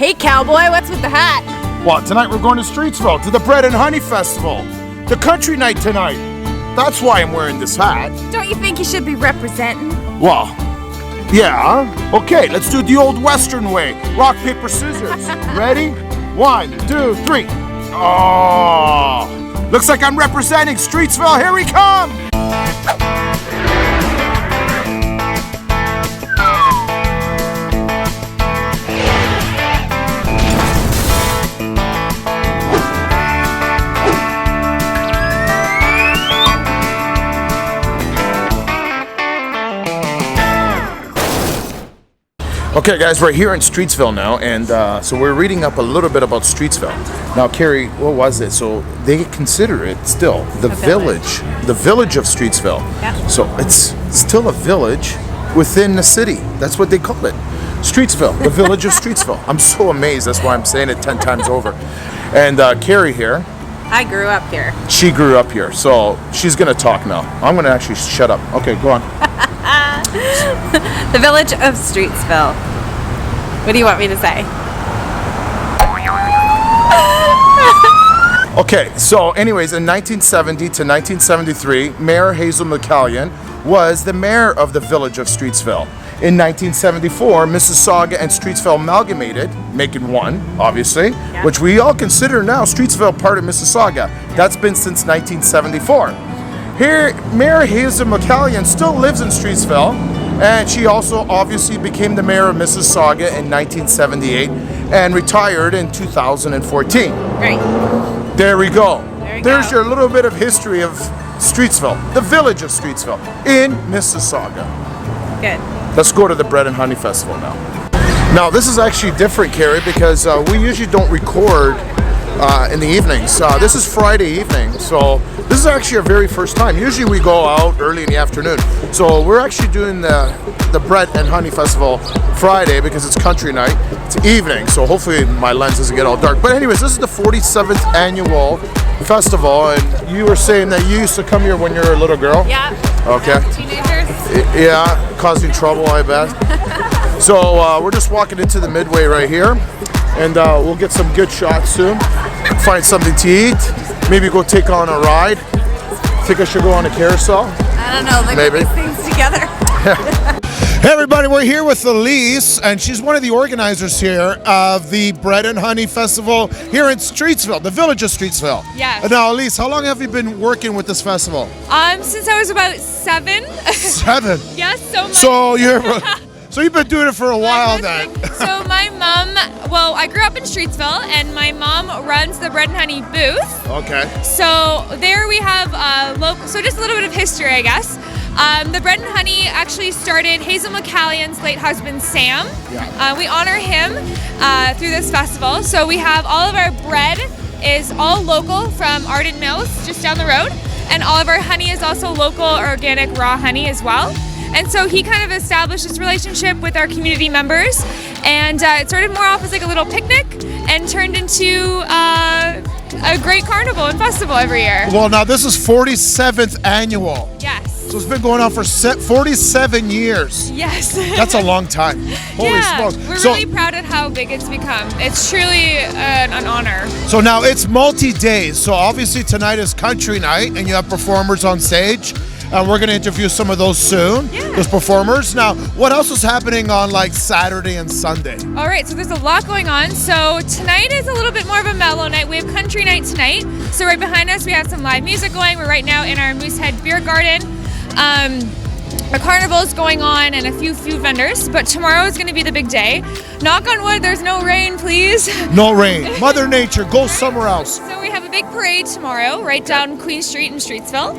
Hey cowboy, what's with the hat? Well, tonight we're going to Streetsville to the Bread and Honey Festival. The country night tonight. That's why I'm wearing this hat. Don't you think you should be representing? Well, yeah. Okay, let's do it the old Western way. Rock, paper, scissors. Ready? 1, 2, 3. Oh, looks like I'm representing Streetsville. Here we come. Okay guys, we're here in Streetsville now, and so we're reading up a little bit about Streetsville. Now Carrie, what was it? So they consider it still the village of Streetsville. Yeah. So it's still a village within the city. That's what they call it. Streetsville, the village of Streetsville. I'm so amazed, that's why I'm saying it 10 times over. And Carrie here. I grew up here. She grew up here, so she's gonna talk now. I'm gonna actually shut up. Okay, go on. The village of Streetsville. What do you want me to say? Okay, so anyways, in 1970 to 1973, Mayor Hazel McCallion was the mayor of the village of Streetsville. In 1974, Mississauga and Streetsville amalgamated, making one, obviously, which we all consider now Streetsville part of Mississauga. That's been since 1974. Here, Mayor Hazel McCallion still lives in Streetsville, and she also obviously became the mayor of Mississauga in 1978 and retired in 2014. Right. There we go. There's go. your little bit of history of Streetsville, the village of Streetsville in Mississauga. Good. Let's go to the Bread and Honey Festival now. Now this is actually different, Carrie, because we usually don't record in the evenings. This is Friday evening, so this is actually our very first time. Usually we go out early in the afternoon. So we're actually doing the Bread and Honey Festival Friday because it's country night. It's evening, so hopefully my lens doesn't get all dark. But anyways, this is the 47th annual festival, and you were saying that you used to come here when you were a little girl? Yeah. Okay. Teenagers. Yeah, causing trouble, I bet. So we're just walking into the midway right here, and we'll get some good shots soon. Find something to eat. Maybe go take on a ride. Think I should go on a carousel? I don't know. Like Maybe. These things together. Hey everybody, we're here with Elise, and she's one of the organizers here of the Bread and Honey Festival here in Streetsville, the village of Streetsville. Yes. Now Elise, how long have you been working with this festival? Since I was about 7. 7? Yes, so much. So you've been doing it for a while then. So my mom, well, I grew up in Streetsville, and my mom runs the Bread and Honey booth. Okay. So there we have local. So just a little bit of history, I guess. The Bread and Honey actually started Hazel McCallion's late husband, Sam. Yeah. We honor him through this festival. So we have all of our bread is all local from Arden Mills, just down the road. And all of our honey is also local, organic, raw honey as well. And so he kind of established this relationship with our community members, and it started more off as like a little picnic and turned into a great carnival and festival every year. Well, now this is 47th annual. Yes. So it's been going on for 47 years. Yes. That's a long time. Holy smokes. We're really proud at how big it's become. It's truly an honor. So now it's multi-days. So obviously tonight is country night, and you have performers on stage. We're going to interview some of those soon, those performers. Now, what else is happening on like Saturday and Sunday? All right, so there's a lot going on. So tonight is a little bit more of a mellow night. We have country night tonight. So right behind us, we have some live music going. We're right now in our Moosehead Beer Garden. A carnival is going on and a few food vendors, but tomorrow is going to be the big day. Knock on wood, there's no rain, please. No rain. Mother Nature, go somewhere else. So we have a big parade tomorrow, right down Queen Street in Streetsville.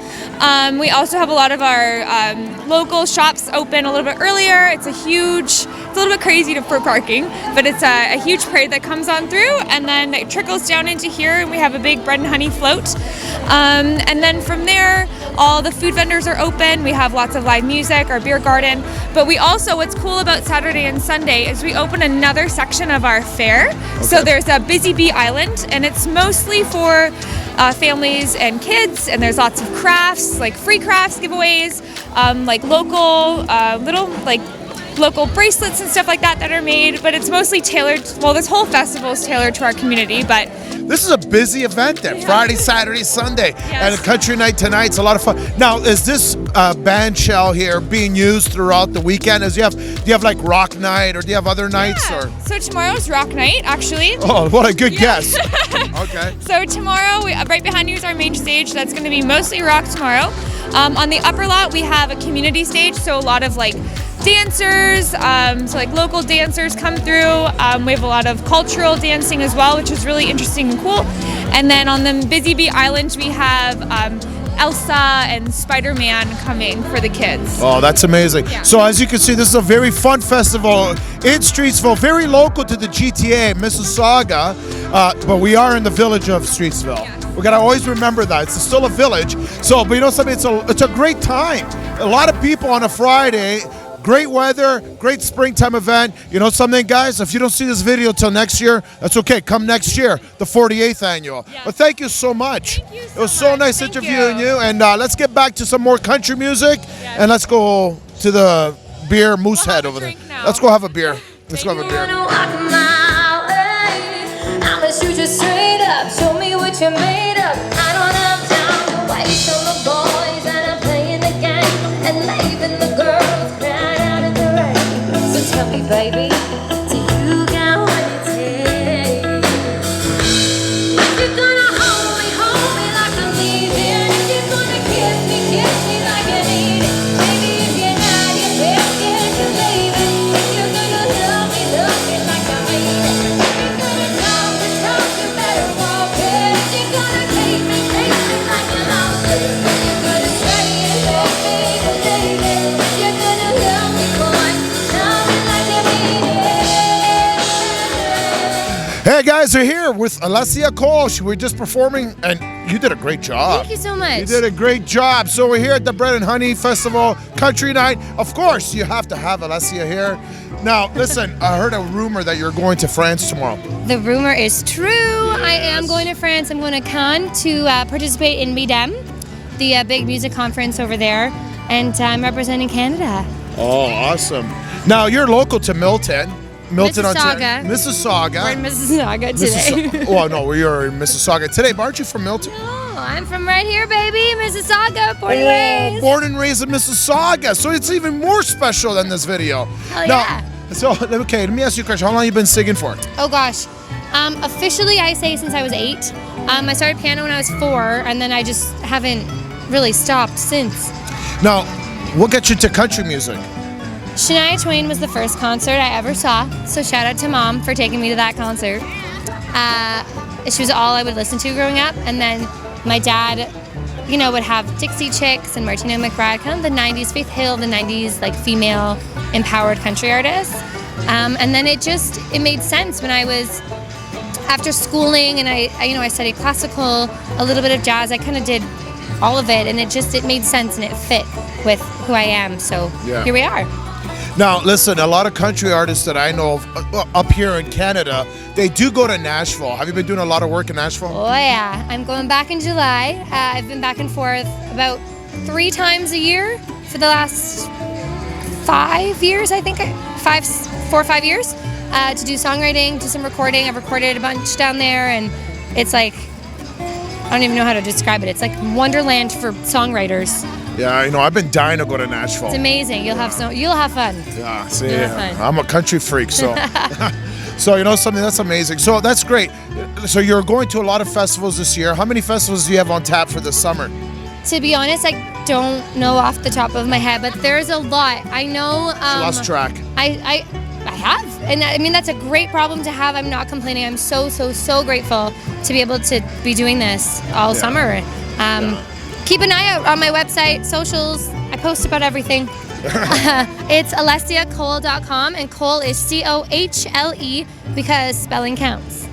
We also have a lot of our local shops open a little bit earlier. It's a little bit crazy for parking, but it's a huge parade that comes on through, and then it trickles down into here, and we have a big bread and honey float. And then from there, all the food vendors are open. We have lots of live music, our beer garden. But we also, what's cool about Saturday and Sunday is we open another section of our fair. Okay. So there's a Busy Bee Island, and it's mostly for families and kids, and there's lots of crafts, like free crafts giveaways, like local little like local bracelets and stuff like that that are made, but it's mostly tailored, well, this whole festival is tailored to our community, but This is a busy event then. Friday, Saturday, Sunday, and a country night tonight. It's a lot of fun. Now, is this band shell here being used throughout the weekend? Do you have like rock night, or do you have other nights? Or So tomorrow's rock night, actually. oh, what a good guess. Okay. So tomorrow, right behind you is our main stage. That's going to be mostly rock tomorrow. On the upper lot, we have a community stage, so a lot of like dancers, so like local dancers come through. We have a lot of cultural dancing as well, which is really interesting and cool. And then on the Busy Bee Island, we have Elsa and Spider-Man coming for the kids. Oh, that's amazing. Yeah. So as you can see, this is a very fun festival in Streetsville, very local to the GTA, Mississauga, but we are in the village of Streetsville. Yeah. We gotta always remember that it's still a village. So, but you know something, it's a great time. A lot of people on a Friday. Great weather, great springtime event. You know something, guys? If you don't see this video till next year, that's okay. Come next year, the 48th annual. Yeah. But thank you so much. Thank you so It was so much. nice Thank interviewing you. you. And let's get back to some more country music. And let's go to the beer Moosehead have a over there. drink now. Let's go have a beer. Let's go have a beer. I'ma shoot you straight up, show me what you're made of. I don't have time to waste on the boys that are playing the game and leaving the girls crying out in the rain. So tell me, baby, do you got what it takes? If you're gonna hold me like I'm leaving. If you're gonna kiss me like you need it. Baby, if you're not, you're best scared to leave it. If you're gonna love me like I mean it. If you're gonna talk, you better walk it. If you're gonna keep me like you lost it. If you're gonna stay and let me believe it. If you're gonna love me, boy, love me like you mean it. Hey guys, we're here with Alessia Cole. We're just performing, and you did a great job. Thank you so much. You did a great job. So we're here at the Bread and Honey Festival Country Night. Of course, you have to have Alessia here. Now, listen, I heard a rumor that you're going to France tomorrow. The rumor is true. I am going to France. I'm going to Cannes to participate in MIDEM, the big music conference over there, and I'm representing Canada. Oh, awesome. Now, you're local to Milton. Ontario. Mississauga. Mississauga. We're in Mississauga today. Well, no, you're in Mississauga today, but aren't you from Milton? Oh, I'm from right here, baby. Mississauga, born and raised. Born and raised in Mississauga. So it's even more special than this video. Hell Now, yeah. So, okay, let me ask you a question. How long have you been singing for? Oh gosh. Officially, I say since I was 8. I started piano when I was 4, and then I just haven't really stopped since. Now, what got you to country music? Shania Twain was the first concert I ever saw, so shout out to Mom for taking me to that concert. She was all I would listen to growing up, and then my dad, you know, would have Dixie Chicks and Martina McBride, kind of the 90s, Faith Hill, the 90s, like female empowered country artists. And then it made sense when I was after schooling, and I studied classical, a little bit of jazz. I kind of did all of it, and it made sense and it fit with who I am. So Yeah. here we are. Now, listen, a lot of country artists that I know of up here in Canada, they do go to Nashville. Have you been doing a lot of work in Nashville? Oh yeah, I'm going back in July. I've been back and forth about 3 times a year for the last 5 years, I think. 4 or 5 years to do songwriting, do some recording. I've recorded a bunch down there, and it's like, I don't even know how to describe it. It's like Wonderland for songwriters. Yeah, you know, I've been dying to go to Nashville. It's amazing. You'll have fun. Yeah, see, You'll have fun. I'm a country freak, so. So, you know something, that's amazing. So that's great. So you're going to a lot of festivals this year. How many festivals do you have on tap for this summer? To be honest, I don't know off the top of my head, but there's a lot. I know. Lost track. I have, and I mean that's a great problem to have. I'm not complaining. I'm so grateful to be able to be doing this all summer. Keep an eye out on my website, socials. I post about everything. It's alessiacole.com, and Cole is COHLE because spelling counts.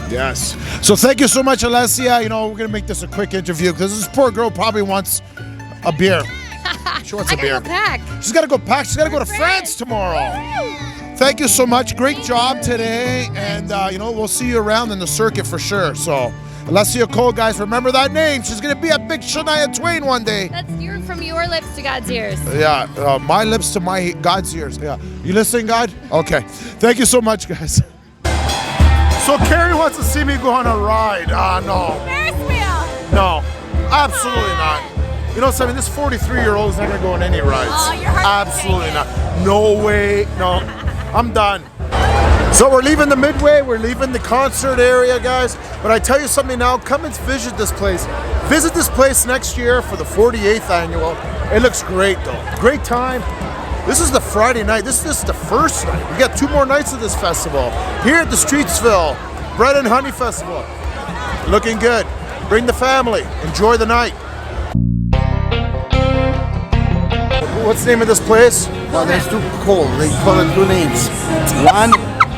Yes. So thank you so much, Alessia. You know, we're going to make this a quick interview because this poor girl probably wants a beer. She wants a beer. I gotta go pack. She's got to go pack. She's got to go to France tomorrow. Thank you so much. Great job today. And, you know, we'll see you around in the circuit for sure. So Alessia Cole, guys, remember that name. She's going to be a big Shania Twain one day. That's from your lips to God's ears. Yeah, my lips to my God's ears. Yeah. You listening, God? Okay. Thank you so much, guys. So Carrie wants to see me go on a ride. No. Ferris wheel. No, absolutely not. You know something? This 43-year-old is not going to go on any rides. Oh, your heart Absolutely not. No way. No. I'm done. So we're leaving the Midway. We're leaving the concert area, guys. But I tell you something now. Come and visit this place. Visit this place next year for the 48th annual. It looks great, though. Great time. This is the Friday night. This is the first night. We got 2 more nights of this festival here at the Streetsville Bread and Honey Festival. Looking good. Bring the family. Enjoy the night. What's the name of this place? Well, there's 2 Cole. They call it 2 names. One,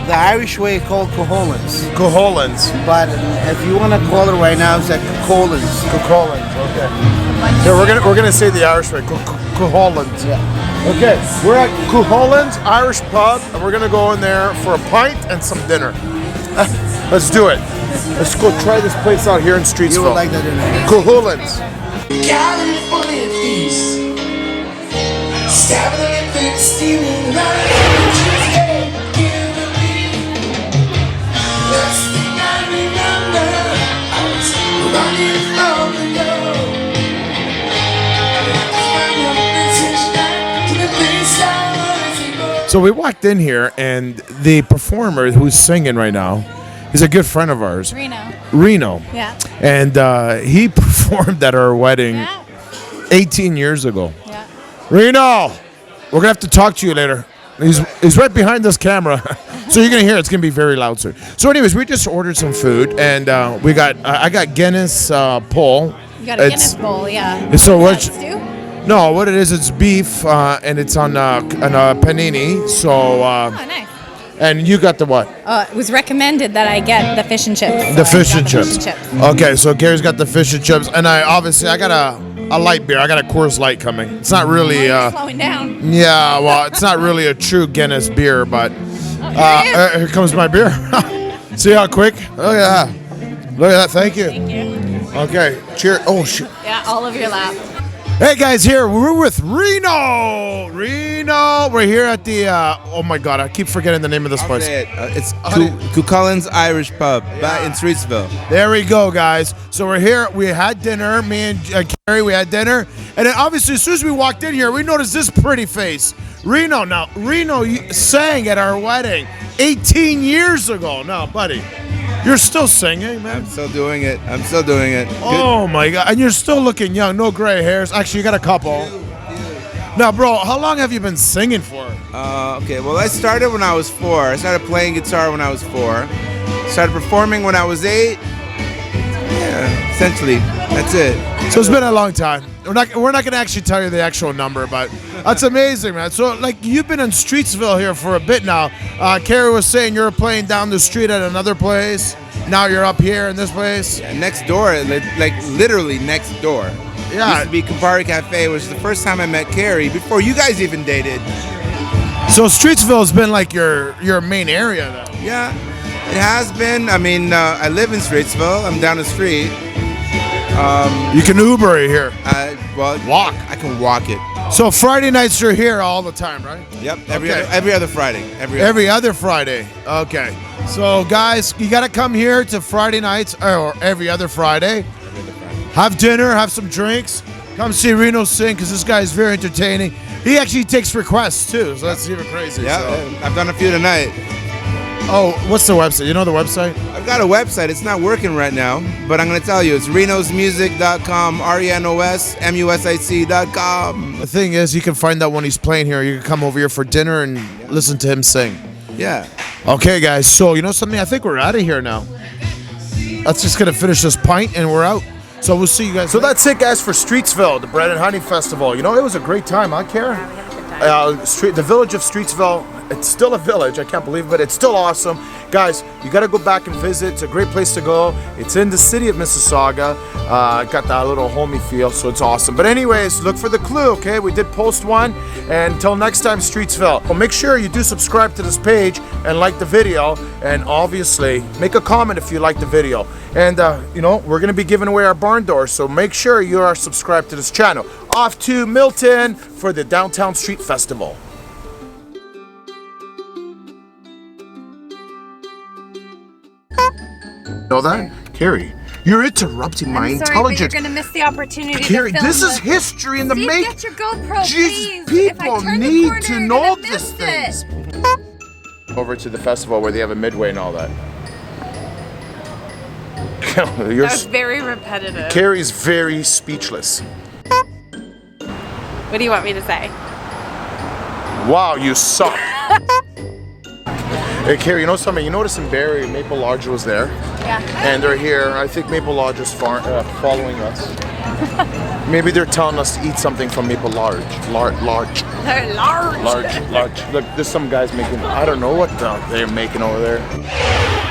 the Irish way called Coholans. Coholans. But if you want to call it right now, it's like Colans. Coholans. Okay. So we're gonna say the Irish way. Coholans. Yeah. Okay. We're at Coholans Irish Pub, and we're gonna go in there for a pint and some dinner. Let's do it. Let's go try this place out here in Streetsville. You would like that dinner. Coholans. California feast. Stabbing the lip, steaming right. Last thing I remember, I was running from the door. So we walked in here, and the performer who's singing right now is a good friend of ours, Reno. Yeah. And he performed at our wedding Yeah. 18 years ago. Yeah. Reno, we're gonna have to talk to you later. He's right behind this camera, so you're gonna hear it's gonna be very loud, sir. So, anyways, we just ordered some food, and I got Guinness pole. You got a Guinness bowl, yeah. So what? Stew? No, what it is, it's beef, and it's on a panini. So, Oh, nice. and you got the what? It was recommended that I get the fish and chips. The so I fish got and the chips. Fish and chips. Okay, so Gary's got the fish and chips, and I got a light beer. I got a Coors Light coming. It's not really. You're slowing down. Yeah, well, it's not really a true Guinness beer, but here comes my beer. See how quick? Oh yeah, look at that. Thank you. Thank you. Okay, cheers. Oh shit. Yeah, all over your lap. Hey guys, here we're with Reno. We're here at the. Oh my God, I keep forgetting the name of this place. It's Cucullin's Irish Pub back in Streetsville. There we go, guys. So we're here. We had dinner. Me and Carrie, we had dinner. And then obviously, as soon as we walked in here, we noticed this pretty face. Reno. Now, Reno sang at our wedding 18 years ago. Now, buddy, you're still singing, man. I'm still doing it. Oh, my God. And you're still looking young. No gray hairs. Actually, you got a couple. Now, bro, how long have you been singing for? Okay, well, I started when I was 4. I started playing guitar when I was 4. Started performing when I was 8. Yeah, essentially, that's it. So it's been a long time. We're not going to actually tell you the actual number, but that's amazing, man. So, like, you've been in Streetsville here for a bit now. Carrie was saying you were playing down the street at another place. Now you're up here in this place. Yeah, next door, like literally next door. Yeah. Used to be Campari Cafe, which was the first time I met Carrie before you guys even dated. So Streetsville has been like your main area, though. Yeah, it has been. I mean, I live in Streetsville. I'm down the street. You can Uber it here. Well, Walk. I can walk it. So Friday nights you're here all the time, right? Yep. Every Okay. other Friday. Every other Friday. Okay. So guys, you got to come here to Friday nights or every other Friday. Have dinner, have some drinks. Come see Reno sing because this guy is very entertaining. He actually takes requests too, so that's even crazy. Yeah, So. I've done a few tonight. Oh, what's the website? You know the website? I've got a website. It's not working right now, but I'm going to tell you. It's renosmusic.com, renosmusic.com. The thing is, you can find out when he's playing here. You can come over here for dinner and listen to him sing. Yeah. Okay, guys. So, you know something? I think we're out of here now. Let's just going to finish this pint and we're out. So we'll see you guys. So that's it, guys, for Streetsville, the Bread and Honey Festival. You know, it was a great time, huh, Karen? The village of Streetsville it's still a village. I can't believe it, but it's still awesome. Guys, you got to go back and visit. It's a great place to go. It's in the city of Mississauga. Got that little homey feel, so it's awesome. But anyways, look for the clue, okay? We did post one. And until next time, Streetsville. Well, make sure you do subscribe to this page and like the video. And obviously, make a comment if you like the video. And, you know, we're going to be giving away our barn doors, so make sure you are subscribed to this channel. Off to Milton for the Downtown Street Festival. Know that? Carrie, you're interrupting my I'm sorry, intelligence. but you're gonna miss the opportunity Carrie, to film this is history in the Steve, making. get your GoPro, Jesus, please. If I people turn the need corner, to you're know gonna these miss things. it. Over to the festival where they have a midway and all that. That was very repetitive. Carrie's very speechless. What do you want me to say? Wow, you suck. Hey, Carrie, you know something? You notice in Barrie, Maple Lodge was there. Yeah. And they're here. I think Maple Lodge is following us. Maybe they're telling us to eat something from Maple Lodge. Large. They're large. Large. Look, there's some guys making, I don't know what they're making over there.